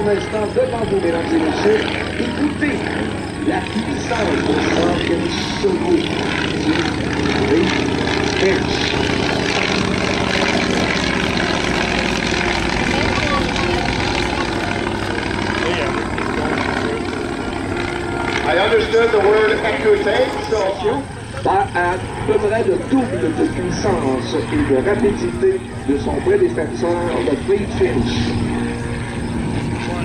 un instant devant vous, mesdames et messieurs. Écoutez la puissance de son chevaux du V-H. I understood the word écoutez, so... À peu près le double de puissance et de rapidité de son prédécesseur, le V-Finch.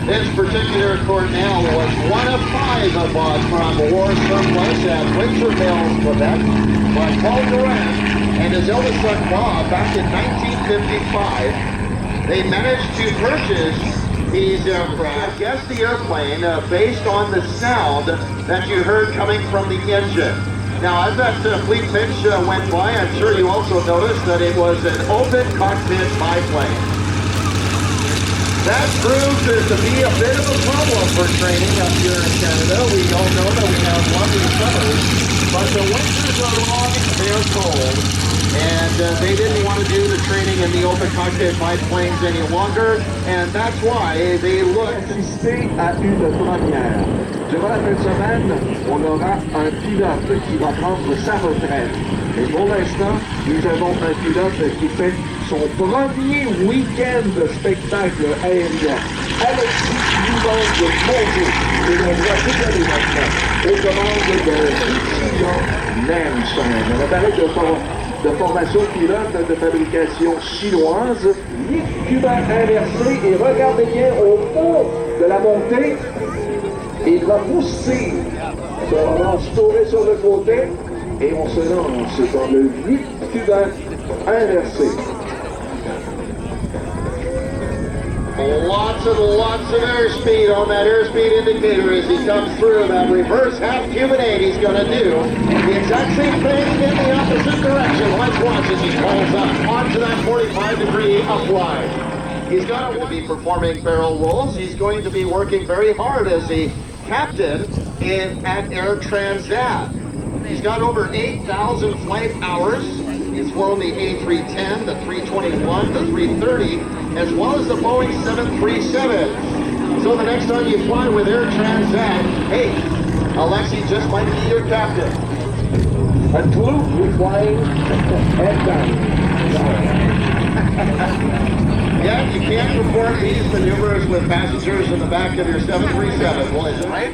This particular Cornell was one of 5 bought from war surplus at Windsor Mills, Quebec, by Paul Durant and his eldest son Bob back in 1955. They managed to purchase these aircraft, guess the airplane, based on the sound that you heard coming from the engine. Now, as that fleet pitch went by, I'm sure you also noticed that it was an open cockpit biplane. That proved to be a bit of a problem for training up here in Canada. We all know that we have lovely summers, but the winters are long, they are cold, and they didn't want to do the training in the open cockpit biplanes any longer, and that's why they looked... Assister à une première. Durant la fin de semaine, on aura un pilote qui va prendre sa retraite. Et pour l'instant, nous avons un pilote qui fait son premier week-end de spectacle aérien. Alexis Eagle, bonjour. Et on voit toute l'année maintenant aux commandes de Nanchang. Un appareil de formation pilote de fabrication chinoise, MiG cubain inversé, et regardez bien au fond de la montée. Il va pousser, se relance tourner sur le côté et on se lance dans le MiG cubain inversé. Lots of airspeed on that airspeed indicator as he comes through. That reverse half Cuban 8 he's going to do the exact same thing in the opposite direction. Let's watch as he pulls up onto that 45-degree upline. He's going to be performing barrel rolls. He's going to be working very hard as the captain at Air Transat. He's got over 8,000 flight hours. He's flown the A310, the 321, the 330, as well as the Boeing 737. So the next time you fly with Air Transat, hey, Alexi just might be your captain. A clue flying head down. Yeah, you can't report these maneuvers with passengers in the back of your 737, boys, right?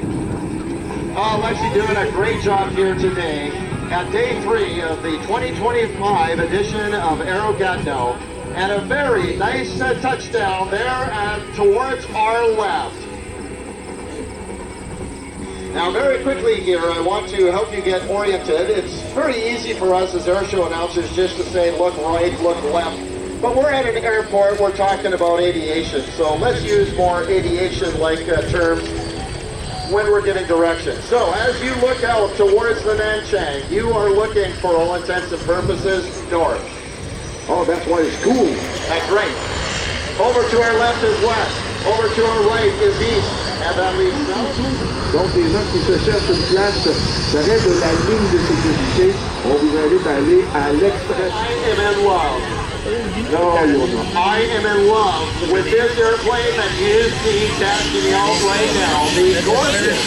Alexi doing a great job here today at day 3 of the 2025 edition of Aero Gatineau, and a very nice touchdown there towards our left. Now, very quickly here, I want to help you get oriented. It's very easy for us as airshow announcers just to say, look right, look left. But we're at an airport, we're talking about aviation, so let's use more aviation-like terms when we're giving directions. So, as you look out towards the Nanchang, you are looking, for all intents and purposes, north. Oh, that's why it's cool. That's right. Over to our left is west. Over to our right is east. And that leaves south. Donc, les gens qui se cherchent une place près de la ligne de sécurité, on vous invite à aller à l'extrême. I am in love. No, you're not. I am in love with this airplane that you see casting out right now. The gorgeous.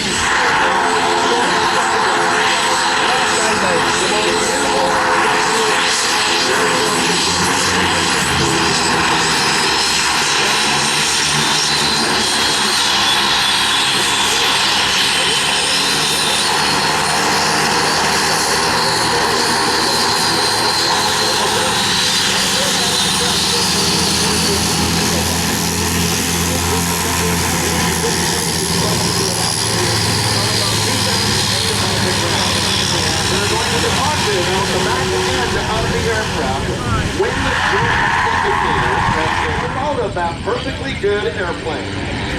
That perfectly good airplane.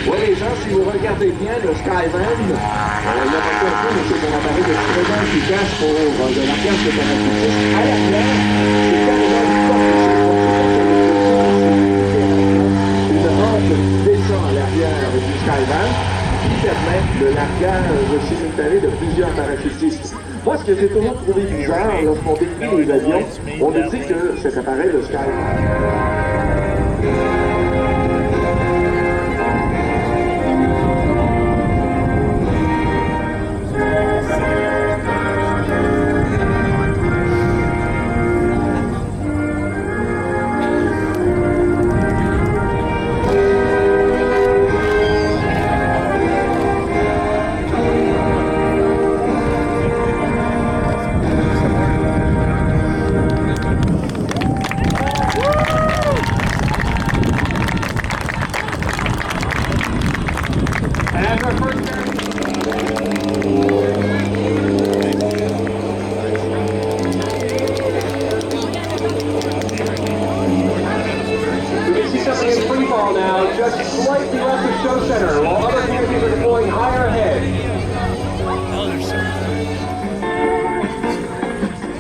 Oui, les gens, si vous regardez bien le Skyhawks, il y a pas peu, mais c'est mon appareil de présent qui cache pour de la cage de parachutiste à l'arrière. C'est carrément une porte, une rampe qui descend à l'arrière du Skyhawks qui permet le largage simultané de plusieurs parachutistes. Moi, ce que j'ai toujours trouvé bizarre lorsqu'on décrit les avions, on nous dit que cet appareil de Skyhawks That's our first we can see something in free fall now, just slightly left of show center, while other canopies are deploying higher ahead.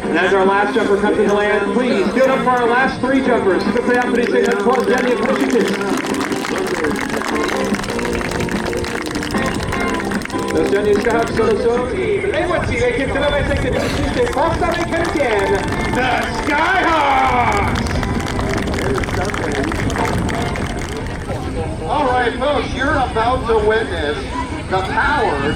And as our last jumper comes to land, please give it up for our last three jumpers. S'il vous plaît, applaudissez notre trois derniers parachutistes. Nos derniers Skyhawks sur le sol. Et les voici, l'équipe de la 25 de parachutiste des Forces armées canadiennes, the Skyhawks! All right, folks, you're about to witness the power,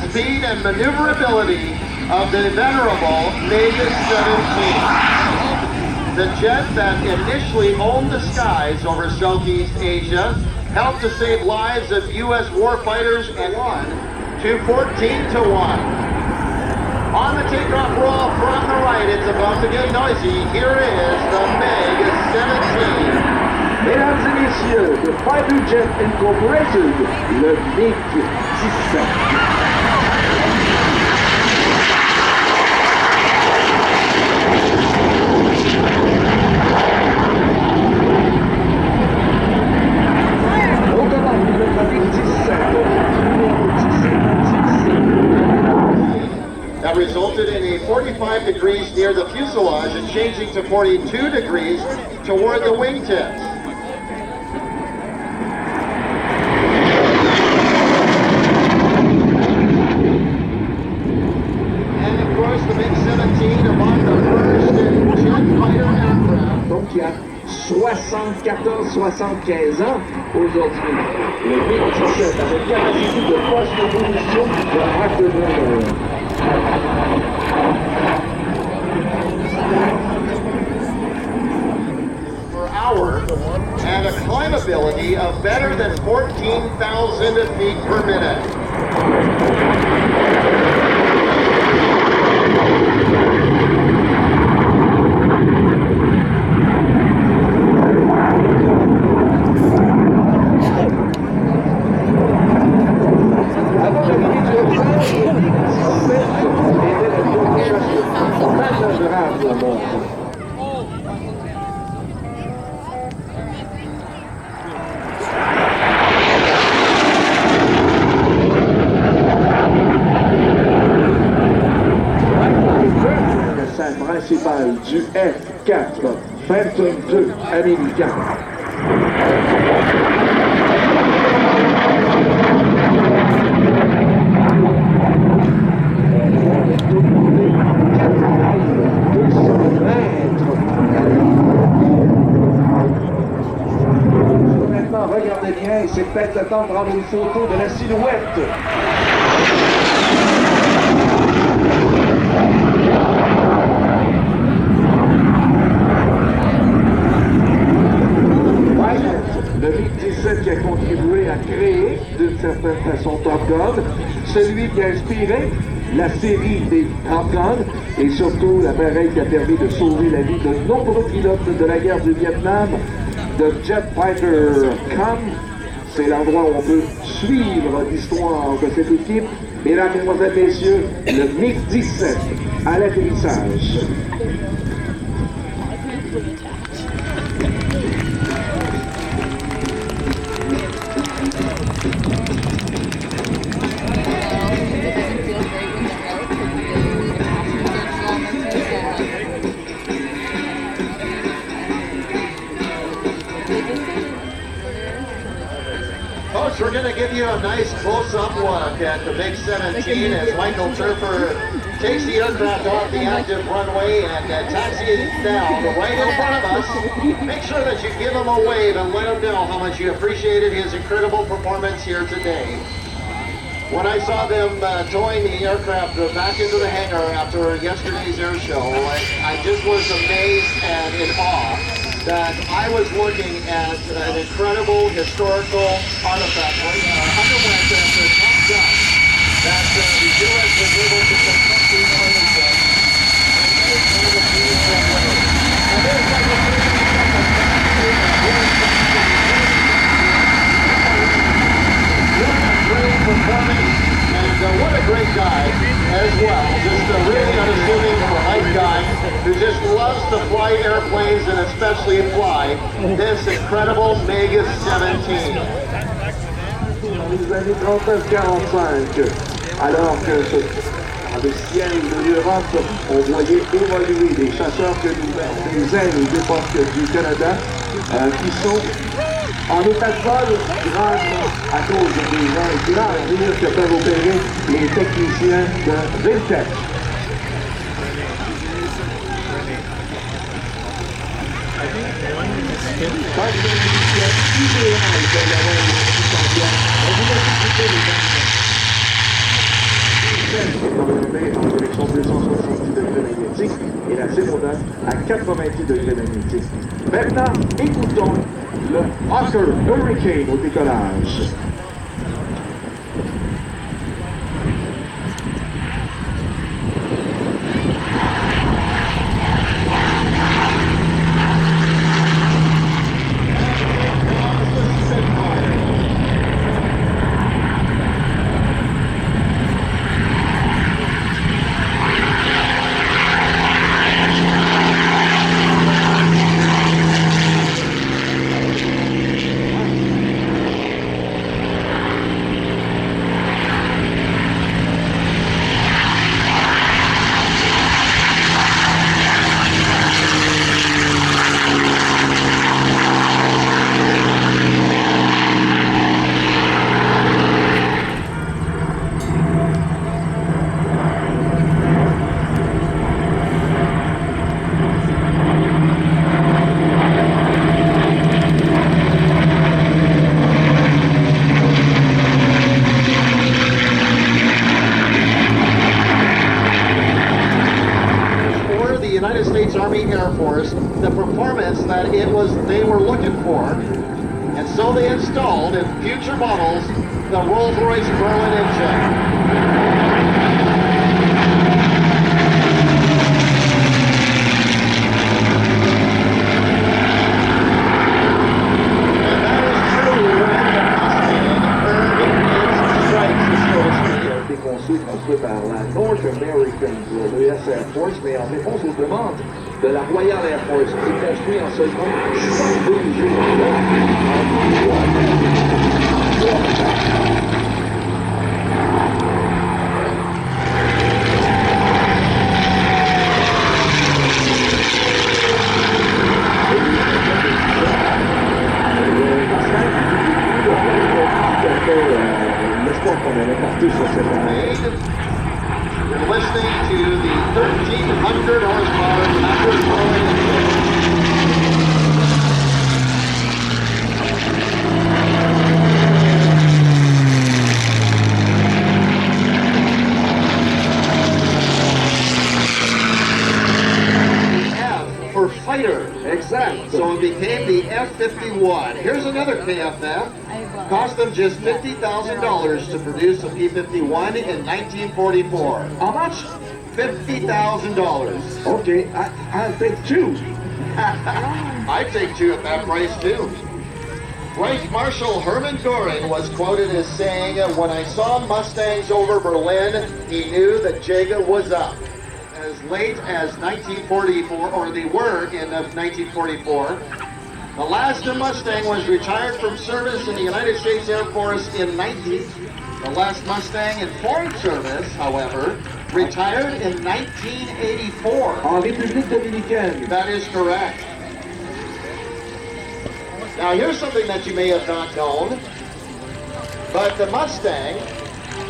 speed, and maneuverability of the venerable MiG-17. The jet that initially owned the skies over Southeast Asia helped to save lives of U.S. warfighters and won to 14-1. On the takeoff roll from the right, it's about to get noisy. Here is the MiG-17. Mesdames et messieurs, de Fighter Jet Incorporated, le MiG-17. That resulted in a 45 degrees near the fuselage and changing to 42 degrees toward the wingtips. And of course the MiG-17 among the first jet fighter aircraft. Donc il y a 74-75 ans aujourd'hui. Le MiG-17 avec capacité de poste de munition de rack de brûlure. Per hour and a climbability of better than 14,000 feet per minute. Principal du F-4-22 américain. Maintenant, regardez bien, c'est peut-être le temps de prendre une photo de la silhouette. Le MiG-17 qui a contribué à créer, d'une certaine façon, Top Gun, celui qui a inspiré la série des Top Gun, et surtout l'appareil qui a permis de sauver la vie de nombreux pilotes de la guerre du Vietnam, de Jet Fighter Com. C'est l'endroit où on peut suivre l'histoire de cette équipe. Mesdames, Mesdemoiselles, Messieurs, le MiG-17 à l'atterrissage. Folks, we're going to give you a nice close-up look at the MiG-17 as Michael Turfer takes the aircraft off the active runway and taxies down right in front of us. Make sure that you give him a wave and let him know how much you appreciated his incredible performance here today. When I saw them towing the aircraft back into the hangar after yesterday's air show, I just was amazed and in awe that I was looking at an incredible historical artifact underwent at the Top Gun that the U.S. was able to confront the Army with and make one of the beautiful ways. And there's like a 30 seconds. What a great performance. actually fly this incredible MiG-17. Dans les années 39-45, alors que dans le ciel de l'Europe, on voyait évoluer des chasseurs que nous des ailes d'époque du Canada qui sont en état de vol grâce à cause des navires que peuvent opérer les techniciens de Viltech. En direction 270 degrés magnétiques et la Cémoda à 90 degrés magnétiques. Maintenant, écoutons le Hawker Hurricane au décollage. Air Force the performance that they were looking for, and so they installed in future models the Rolls-Royce Merlin engine. Construit par la North American, le US Air Force, mais en réponse aux demandes de la Royal Air Force, qui est construit en seulement 102 jours. L'espoir qu'on avait porté sur cette année. You're listening to the 1,300 horsepower Masters Merlin engine. F for fighter. Exact. So it became the F-51. Here's another KFF. Cost them just $50,000 to produce a P-51 in 1944. How much? $50,000. Okay, I'll take two. I'd take two at that price too. Vice Marshal Hermann Göring was quoted as saying, "When I saw Mustangs over Berlin, he knew that Jaga was up." As late as 1944, or they were in 1944, the last Mustang was retired from service in the United States Air Force in 19. The last Mustang in foreign service, however, retired in 1984. En République Dominicaine. That is correct. Now here's something that you may have not known, but the Mustang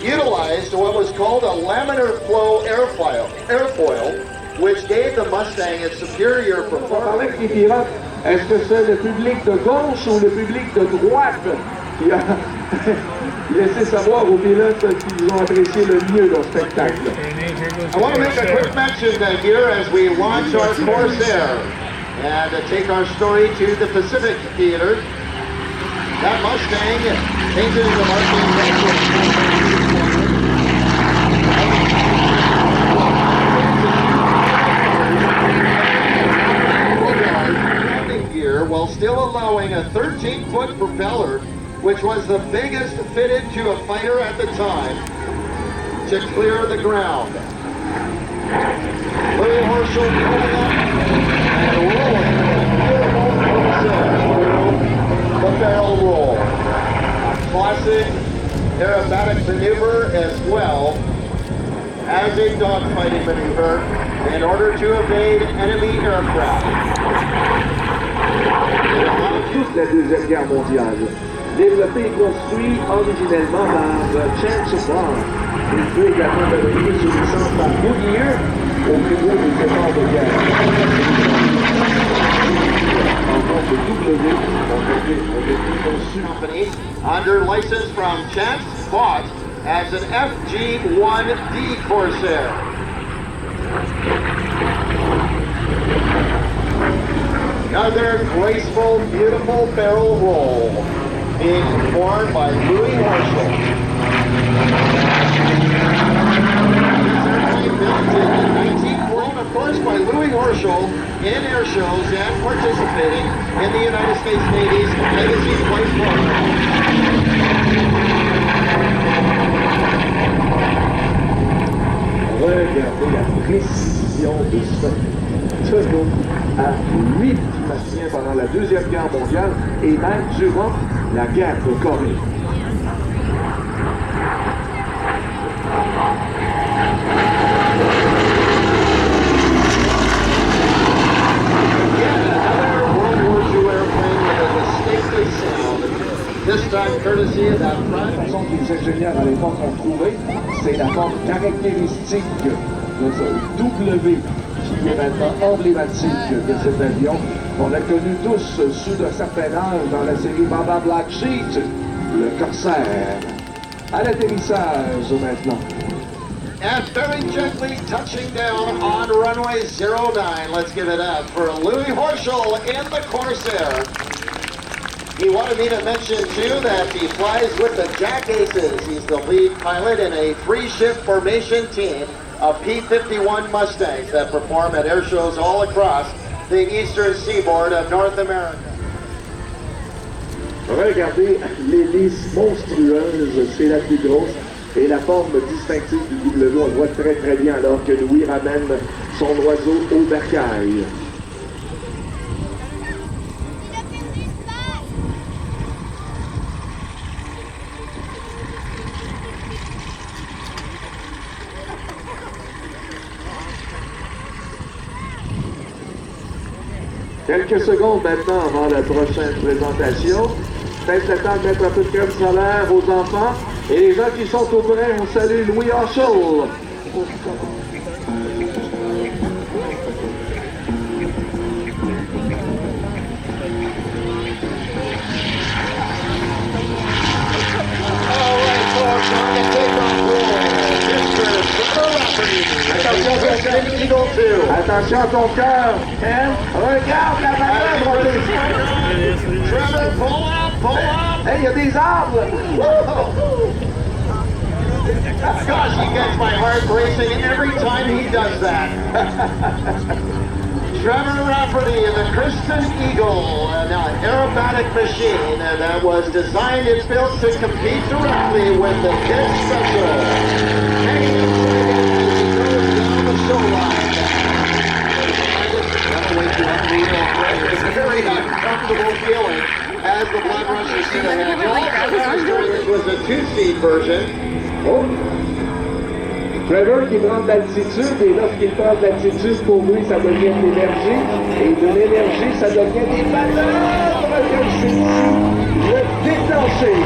utilized what was called a laminar flow airfoil, which gave the Mustang its superior performance. Est-ce que c'est le public de gauche ou le public de droite qui a laissé savoir aux pilotes qu'ils ont apprécié le mieux leur spectacle? I want to make a quick mention here as we launch our Corsair and take our story to the Pacific Theater. That Mustang painted in the marking while still allowing a 13-foot propeller, which was the biggest fitted to a fighter at the time, to clear the ground. Louis Horschel coming up and rolling. the barrel roll. A classic aerobatic maneuver as well as a dogfighting maneuver in order to evade enemy aircraft. Toute la Deuxième Guerre mondiale, développé et construit originellement par Chancellor. Il peut également devenir sous licence par Goodyear au niveau des efforts de guerre. Company, under license from Chance, bought as an FG-1D Corsair. Another graceful, beautiful barrel roll being performed by Louis Marshall. Built in 1940, of course, by Louis Marshall in air shows and participating in the United States Navy's Legacy Flight Program. Regardez la précision de ce tonneau à 8 praticiens pendant la Deuxième Guerre mondiale et même durant la guerre de Corée. This time, courtesy of that front. La façon que les ingénieurs à l'époque ont trouvé, c'est la forme caractéristique de ce W qui est maintenant emblématique de cet avion qu'on a connu tous sous un certain âge dans la série Baba Black Sheet, le Corsair. À l'atterrissage maintenant. And very gently touching down on runway 09. Let's give it up for Louis Horschel in the Corsair. He wanted me to mention, too, that he flies with the Jack Aces. He's the lead pilot in a three-ship formation team of P-51 Mustangs that perform at air shows all across the eastern seaboard of North America. Regardez l'hélice monstrueuse, c'est la plus grosse. Et la forme distinctive du W, on le voit très très bien alors que Louis ramène son oiseau au bercail. Quelques secondes maintenant avant la prochaine présentation. Peut-être le temps de mettre un peu de crème solaire aux enfants. Et les gens qui sont au brin, on salue Louis Horschel. Attention, Christen Eagle 2. Attention à ton cœur, Ken. Regarde la manœuvre. Trevor, pull up, pull up. Hey, il y a des arbres. Gosh, he gets my heart racing every time he does that. Trevor Rafferty in the Christen Eagle, an aerobatic machine that was designed and built to compete directly with the Kid Special. Hanging inside it as he goes down the show line. It's a very uncomfortable feeling as the blood rushes to the head. This was a two-seat version. Oh. Trevor qui prend de l'altitude, et lorsqu'il prend de l'altitude, pour lui, ça devient de l'énergie, et de l'énergie, ça devient des manœuvres, comme c'est ici, le déclencher.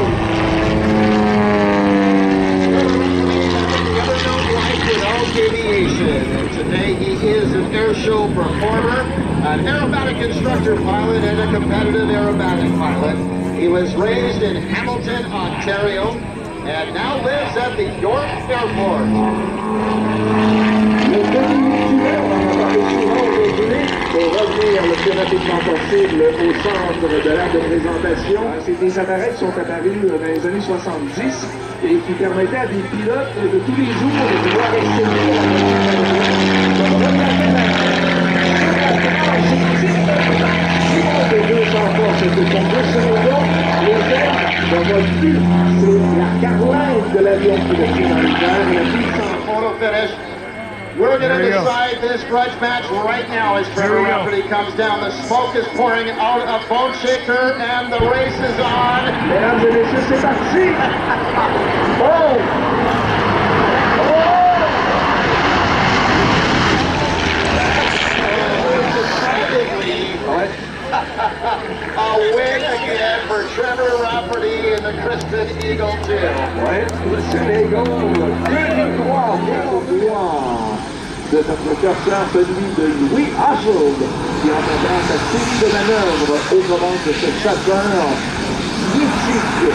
Aviation. Today he is an air show performer, an aerobatic instructor pilot, and a competitive aerobatic pilot. He was raised in Hamilton, Ontario, and now lives at the York Airport. Le demi-tueur, on en a parlé souvent aujourd'hui, pour revenir le plus rapidement possible au centre de l'art de présentation. C'est des appareils qui sont apparus dans les années 70 et qui permettaient à des pilotes de tous les jours de pouvoir essayer de 200 forces de combustion, les airs ne volent plus. C'est la carlingue de l'avion qui le tient dans les airs. Photo finish. We're going to decide this grudge match right now as Trevor Rafferty comes down. The smoke is pouring out of Bone Shaker and the race is on. Mesdames et messieurs, c'est parti! Oh! A win again for Trevor Rafferty and the Christen Eagle 2. Ouais, Christen Eagle, 2-3 de notre Corsair, celui de Louis Hasselt, qui entendra sa série de manœuvres aux commandes de ce chasseur mythique.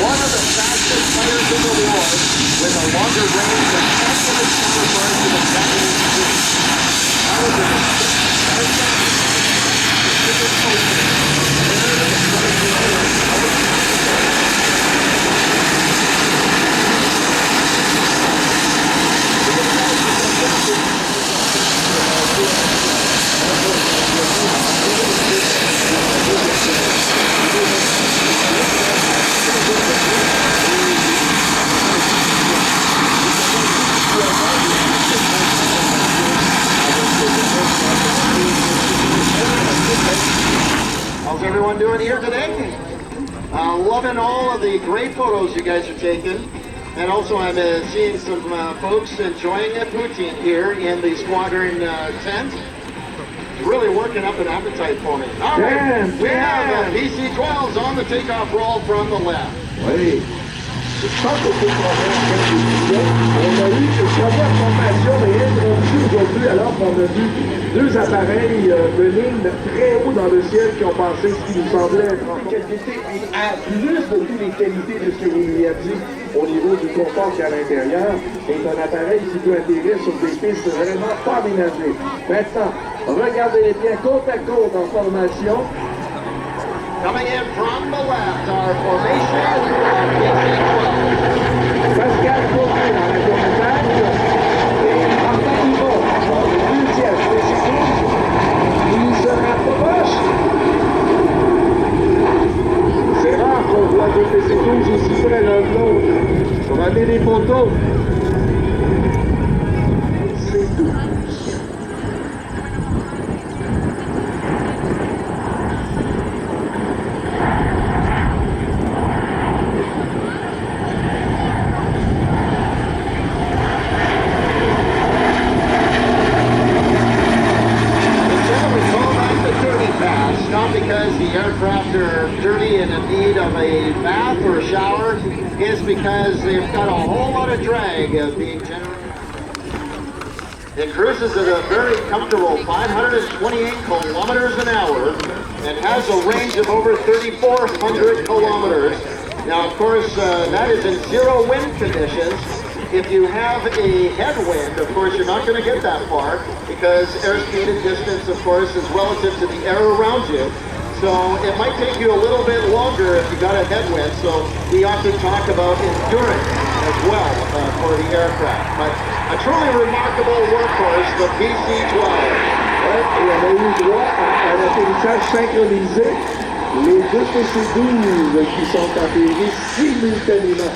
One of the fastest players in the world with a longer range than any of his counterparts in the Japanese fleet. That was How's everyone doing here today? Loving all of the great photos you guys are taking. And also I'm seeing some folks enjoying a poutine here in the squadron tent. Really working up an appetite for me. All right, we have PC-12s on the takeoff roll from the left. Oui. Je pense que c'est problème avec les pilotes. On a eu une première formation réintroduite aujourd'hui alors qu'on a vu deux appareils venir très haut dans le ciel qui ont passé ce qui nous semblait être en qualité et à plus de toutes les qualités de ce que vous lui avez dit au niveau du confort qu'il y a à l'intérieur est un appareil qui peut atterrir sur des pistes vraiment pas aménagées. Maintenant, regardez bien côte à côte en formation. Coming in from the left, our formation of PC-12. Pascal Fortin dans la commandante et Martin Yvon dans le deuxième PC-12. Il se rapproche. C'est rare qu'on voit deux PC-12 aussi près l'un de l'autre. On va aller les photos. PC-12. Because the aircraft are dirty and in need of a bath or a shower, is because they've got a whole lot of drag being generated. It cruises at a very comfortable 528 kilometers an hour and has a range of over 3,400 kilometers. Now, of course, that is in zero wind conditions. If you have a headwind, of course, you're not going to get that far because airspeed and distance, of course, is relative to the air around you. So it might take you a little bit longer if you got a headwind. So we often talk about endurance as well for the aircraft. But a truly remarkable workhorse, the PC-12. Ouais, et on a eu droit à un atterrissage synchronisé. Les deux PC-12 qui sont atterris simultanément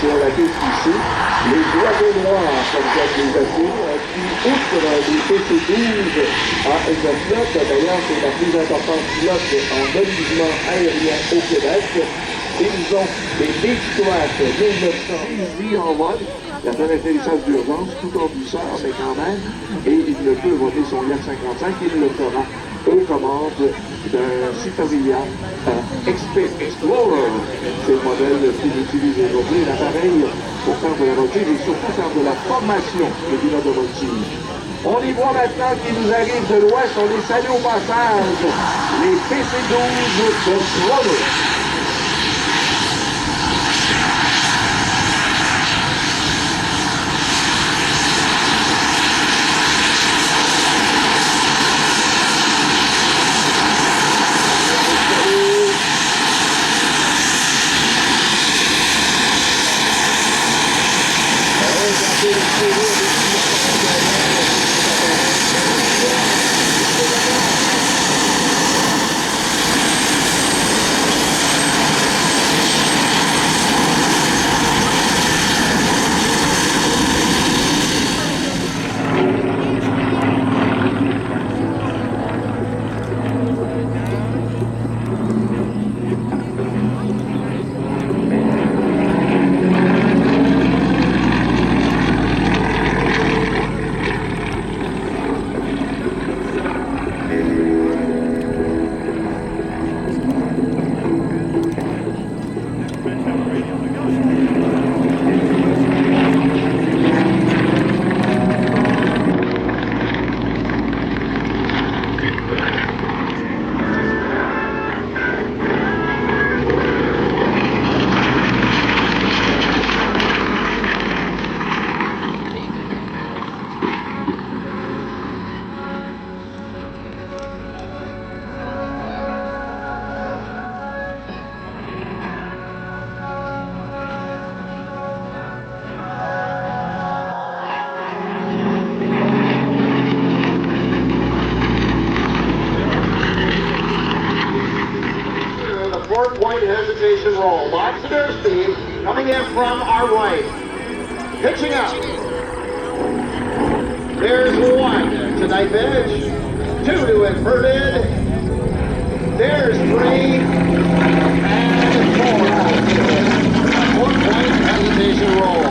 sur la piste ici. Les oiseaux noirs, comme ça je les appelle, qui outre les PC-12 à une flotte, d'ailleurs c'est la plus importante flotte en amusement aérien au Québec. Ils ont des MiG-17 1900 en vol, il a fait l'atterrissage d'urgence tout en douceur, mais quand même, et il ne peut voter son F-55, il le fera aux commandes d'un citoyen Explorer. C'est le modèle qu'il utilise aujourd'hui, l'appareil pour faire de la voltige et surtout faire de la formation de pilote de voltige. On y voit maintenant qui nous arrive de l'ouest, on les salue au passage, les PC-12 de Hornet. point hesitation roll. Lots of airspeed coming in from our right. Pitching up. There's one to knife edge. 2 to inverted. There's 3. And 4. 1 point hesitation roll.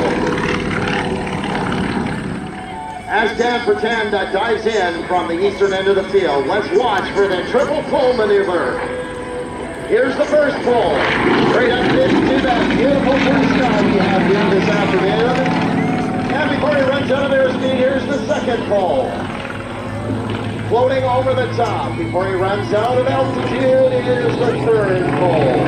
As Dan Fortin dives in from the eastern end of the field, let's watch for the triple pull maneuver. Here's the first pull. Right up into that beautiful blue sky we have here this afternoon. And before he runs out of airspeed, here's the second pull. Floating over the top. Before he runs out of altitude, here's the third pull.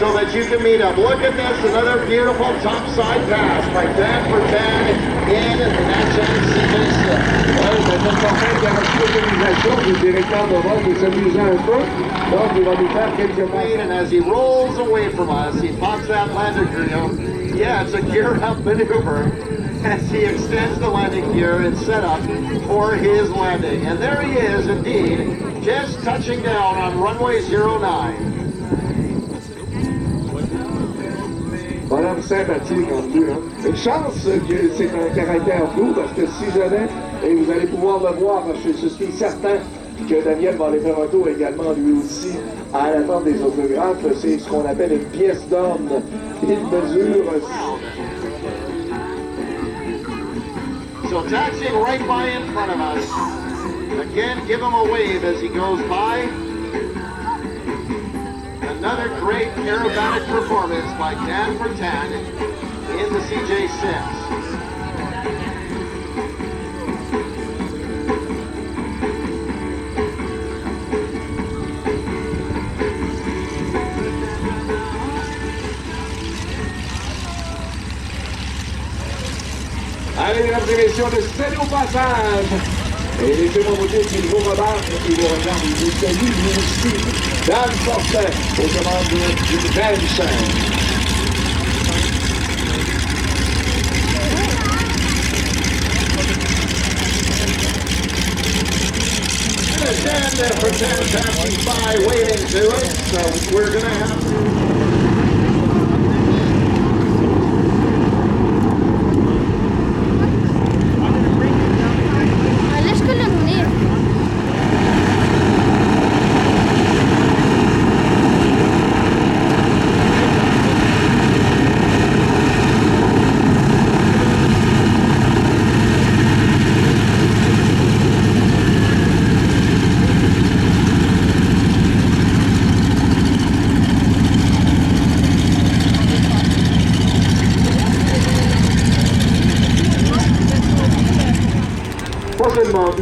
So that you can meet him. Look at this, another beautiful topside pass by Dan Fortin in Nanchang CJ6. Ouais, c'est en fait qu'il y a une organisation du directeur de vol de s'amuser un peu. Donc, il va nous faire quelques points. And as he rolls away from us, he pops that landing gear. Yeah, it's a gear-up maneuver as he extends the landing gear and set up for his landing. And there he is, indeed, just touching down on runway 09. Bonhomme sympathique en plus. Hein. Une chance que c'est un caractère flou parce que si jamais, et vous allez pouvoir le voir, je suis certain que Daniel va aller faire un tour également lui aussi à l'attente des autographes. C'est ce qu'on appelle une pièce d'homme. Il mesure. So taxiing right by in front of us. Again, give him a wave as he goes by. Another great aerobatic performance by Dan Fortin in the CJ6. Allez, mesdames et messieurs, le salut au passage. Et laissez-moi vous dire qu'il vous remarque, qu'il vous regarde, il vous salue, lui aussi. Dan Fortin, aux commandes du Nanchang. Dan Fortin passing by, waving to us, so we're going to have...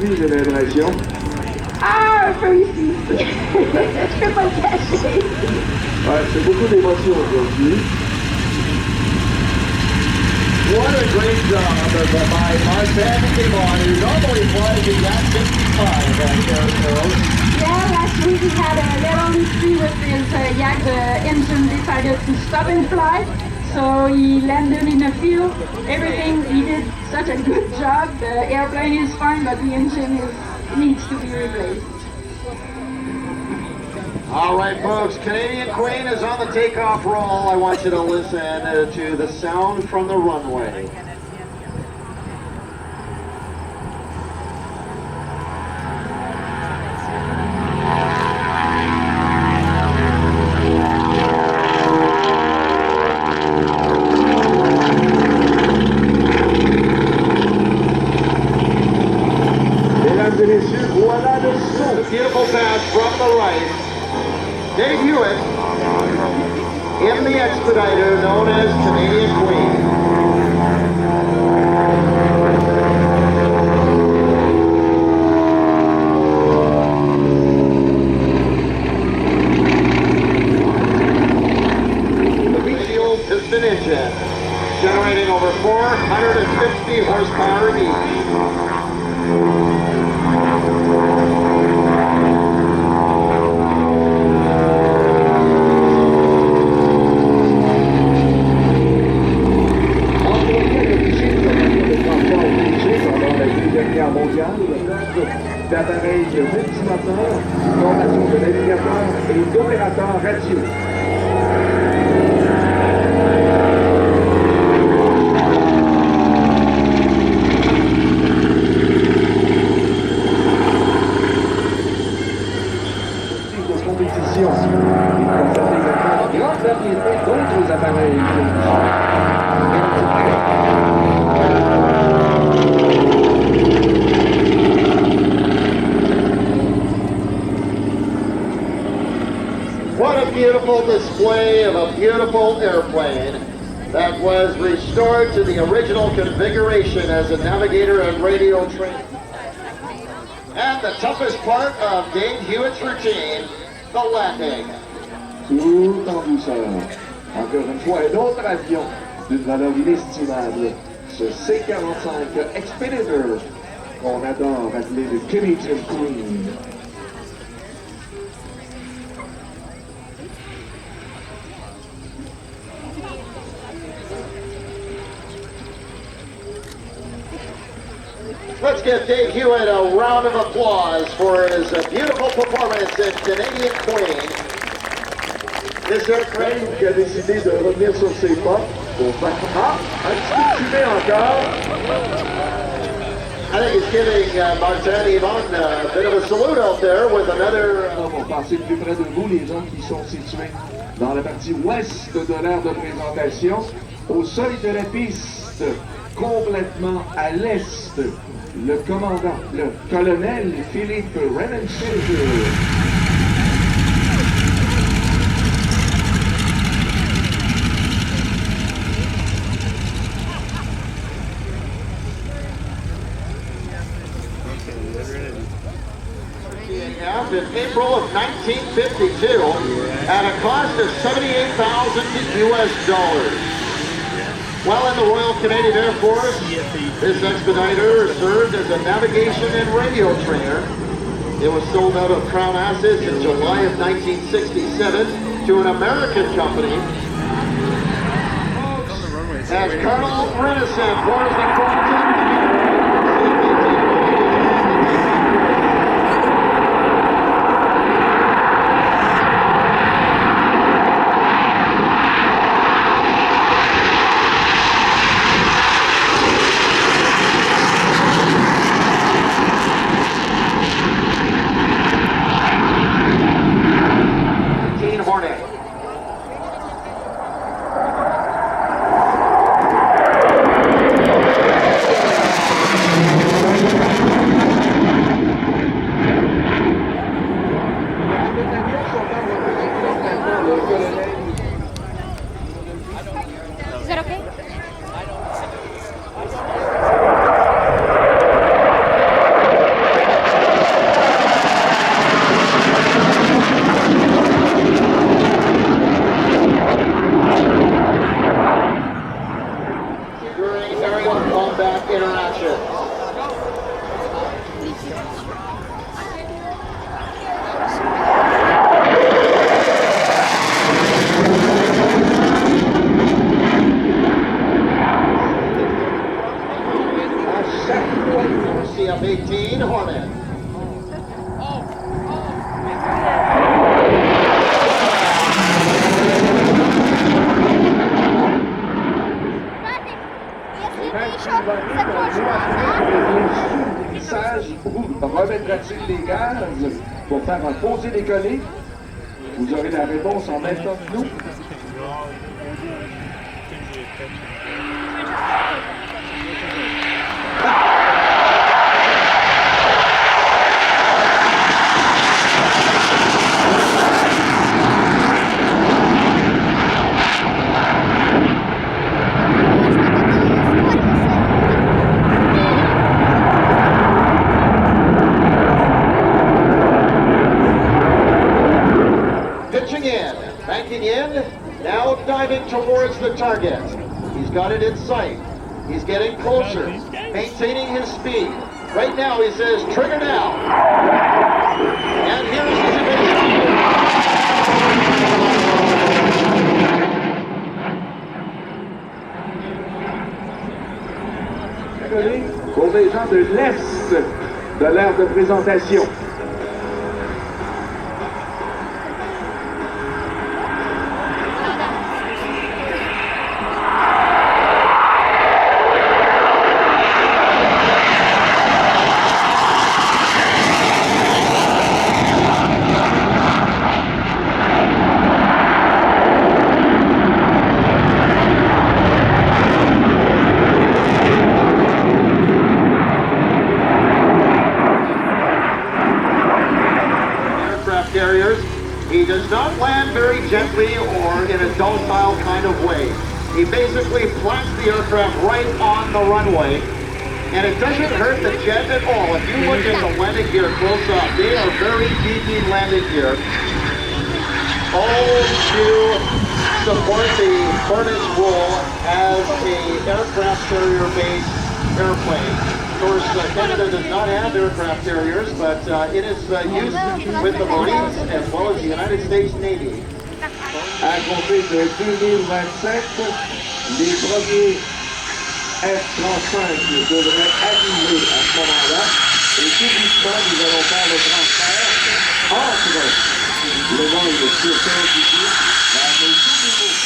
Lui, j'ai l'impression. Ah, un peu ici. Je peux pas le cacher. Ouais, c'est beaucoup d'émotions aujourd'hui. What a great job by Martin Eagle, who normally flies the Yak-55 Yeah, last week he had a little issue with his Yak. The engine decided to stop and fly. So he landed in a field. Everything, he did such a good job. The airplane is fine, but the engine needs to be replaced. All right, folks, Canadian Queen is on the takeoff roll. I want you to listen to the sound from the runway. Beautiful pass from the right. Debut it in the expediter known as Canadian Queen. The V-Fuel piston engine generating over 450 horsepower each. mondiale, d'appareils multimoteurs, formation de navigateurs et d'opérateurs radio. De compétition. Il concerne également une grande variété d'autres appareils. What a beautiful display of a beautiful airplane that was restored to the original configuration as a navigator and radio trainer. And the toughest part of Dave Hewitt's routine, the landing. Tout en douceur. Encore une fois, un autre avion d'une valeur inestimable, ce C-45 Expeditor, qu'on adore appeler le Canadian Queen. Let's give Dave Hewitt a round of applause for his beautiful performance in Canadian Queen. This aircraft Qui a décidé de revenir sur ses pas pour faire un petit peu de fumée encore. I think he's giving Martin Yvonne a bit of a salute out there with another... Pour passer plus près de vous, les gens qui sont situés dans la partie ouest de l'aire de présentation, au seuil de la piste, complètement à l'est, le commandant, le colonel Philippe Rennenfelder. In April of 1952 at a cost of $78,000 US. While in the Royal Canadian Air Force, this expediter served as a navigation and radio trainer. It was sold out of Crown Assets in July of 1967 to an American company. As Colonel Renison pours the Fortin. Hornet. Is that okay? During aerial combat interactions. CF18 Hornet. Remettra-t-il les gaz pour faire un posé décollé? Vous aurez la réponse en même temps que nous. Banking in, now diving towards the target. He's got it in sight. He's getting closer, maintaining his speed. Right now he says, trigger now. And here's his emission. Pour les gens de l'Est, de l'aire de présentation. He does not land very gently or in a docile kind of way. He basically plants the aircraft right on the runway, and it doesn't hurt the jet at all. If you look at the landing gear close up, they are very deeply landing gear. All to support the Hornet's role as an aircraft carrier-based airplane. Of course, Canada does not have aircraft carriers, but it is used with the Marines as well as the United States Navy. À compter de 2027, les premiers F-35 devraient arriver à ce moment-là. Et publiquement, nous allons faire le transfert entre le vol de CF18 vers nos tout nouveaux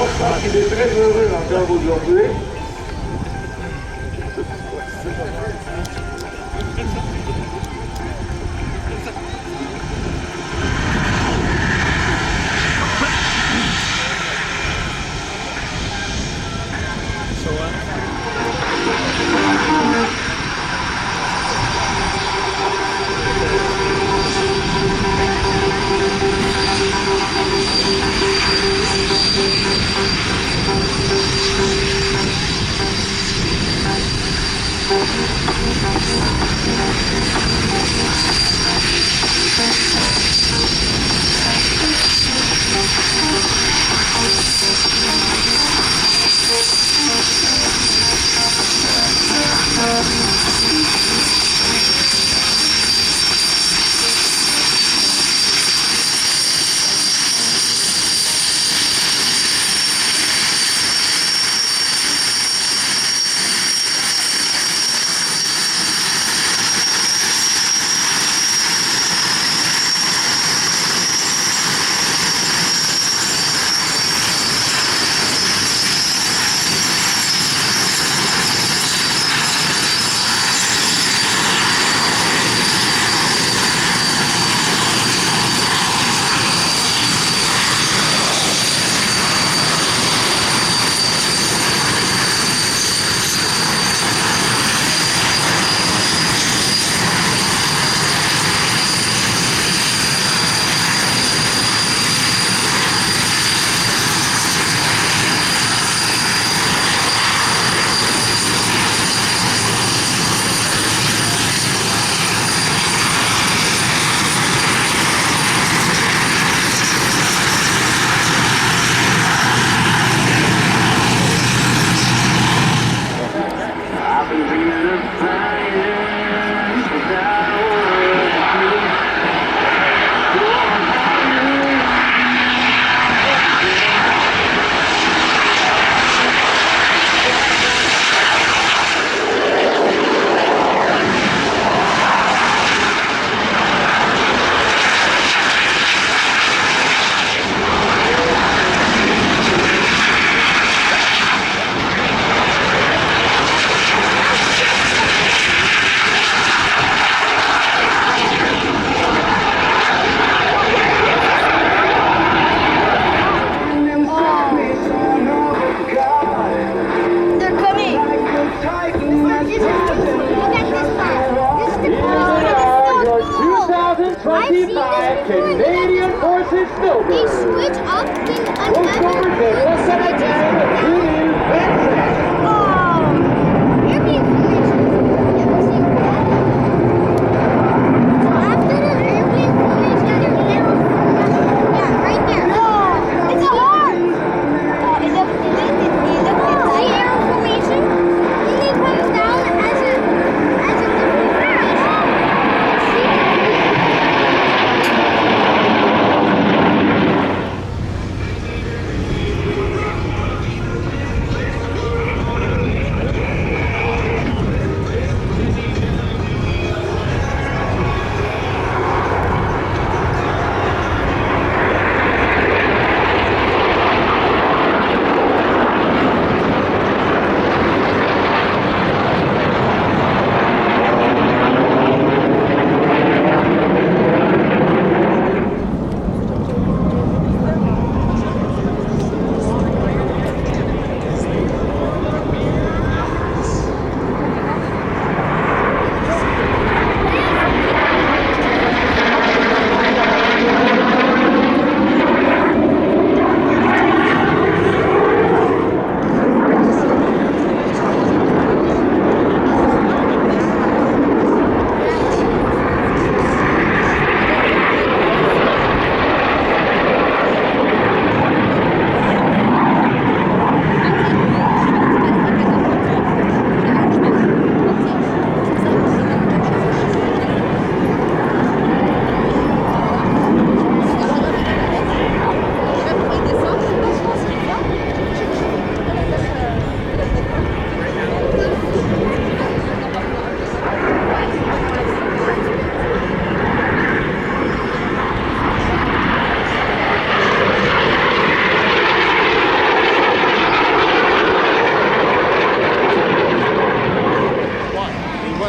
Je pense qu'il est très heureux encore aujourd'hui. Canadian Forces Snowbirds. They switch up in Over the Oh, you're being foolish.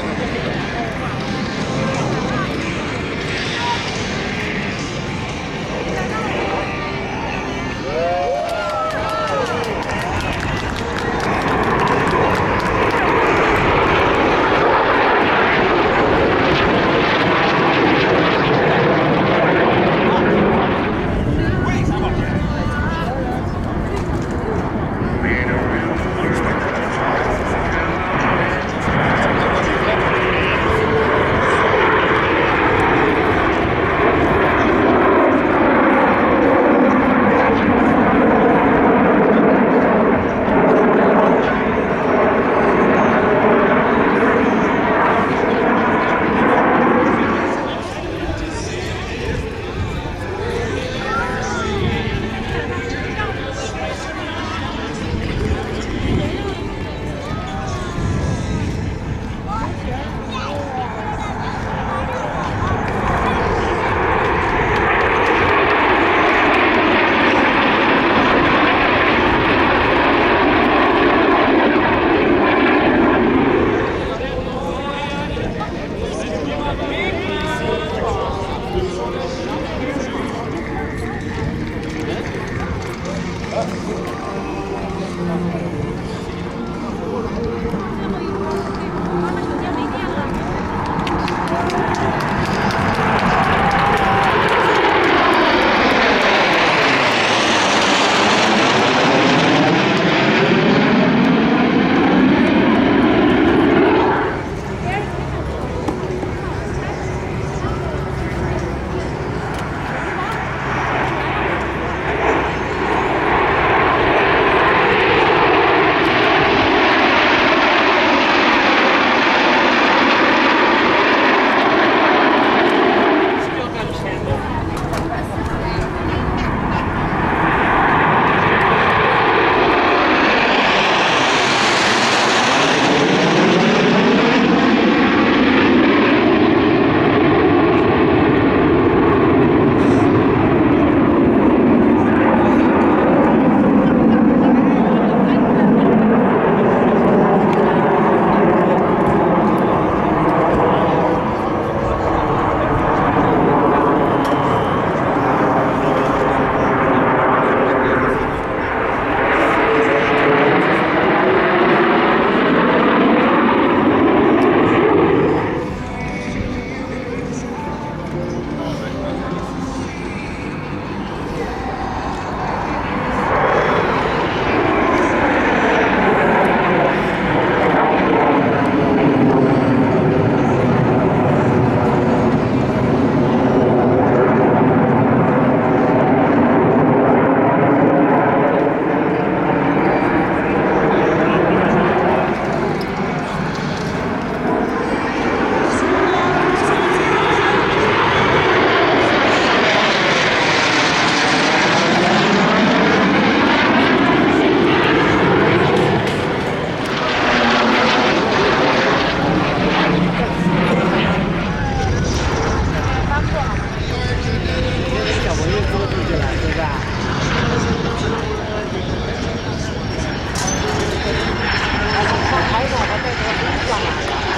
开的，他在这个干嘛？